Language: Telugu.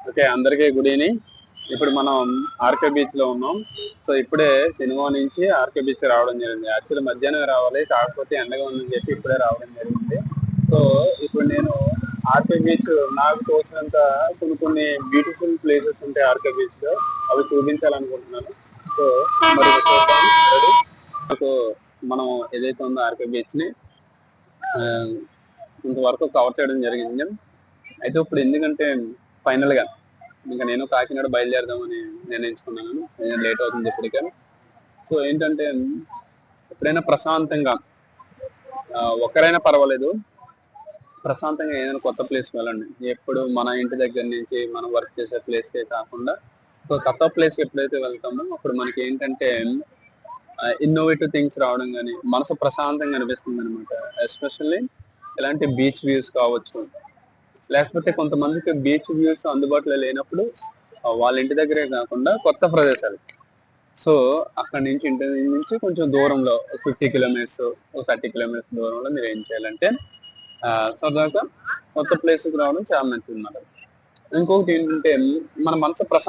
ఓకే, అందరికీ గుడ్ ఈవినింగ్. ఇప్పుడు మనం ఆర్కే బీచ్ లో ఉన్నాం. సో ఇప్పుడే సినిమా నుంచి ఆర్కే బీచ్ రావడం జరిగింది. యాక్చువల్లీ మధ్యాహ్నం రావాలి, కాకపోతే ఎండగా ఉందని చెప్పి ఇప్పుడే రావడం జరిగింది. సో ఇప్పుడు నేను ఆర్కే బీచ్ నాకు తోచినంత కొన్ని కొన్ని బ్యూటిఫుల్ ప్లేసెస్ ఉంటాయి ఆర్కే బీచ్ లో, అవి చూపించాలనుకుంటున్నాను. సో మరి చూద్దాం. Ready? నాకు మనం ఏదైతే ఉందో ఆర్కే బీచ్ ని ఆ, ఇంతవరకు కవర్ చేయడం జరిగింది. అయితే ఇప్పుడు ఎందుకంటే ఫైనల్ గా ఇంకా నేను కాకినాడ బయలుదేరదామని నిర్ణయించుకున్నాను. లేట్ అవుతుంది ఇప్పటికే. సో ఏంటంటే ఎప్పుడైనా ప్రశాంతంగా ఒక్కరైనా పర్వాలేదు, ప్రశాంతంగా ఏదైనా కొత్త ప్లేస్ వెళ్ళండి. ఎప్పుడు మన ఇంటి దగ్గర నుంచి మనం వర్క్ చేసే ప్లేస్కే కాకుండా ఒక కొత్త ప్లేస్ ఎప్పుడైతే వెళ్తామో అప్పుడు మనకి ఏంటంటే ఇన్నోవేటివ్ థింగ్స్ రావడం కానీ మనసు ప్రశాంతంగా అనిపిస్తుంది అనమాట. ఎస్పెషల్లీ ఇలాంటి బీచ్ వ్యూస్ కావచ్చు, లేకపోతే కొంతమందికి బీచ్ వ్యూస్ అందుబాటులో లేనప్పుడు వాళ్ళ ఇంటి దగ్గరే కాకుండా కొత్త ప్రదేశాలు, సో అక్కడ నుంచి ఇంటి నుంచి కొంచెం దూరంలో 50 కిలోమీటర్స్, 30 కిలోమీటర్స్ దూరంలో మీరు ఏం చేయాలంటే సరదాగా కొత్త ప్లేస్కి రావడం చాలా మంచిది అన్నమాట. ఇంకొకటి ఏంటంటే మన మనసు ప్రశాంత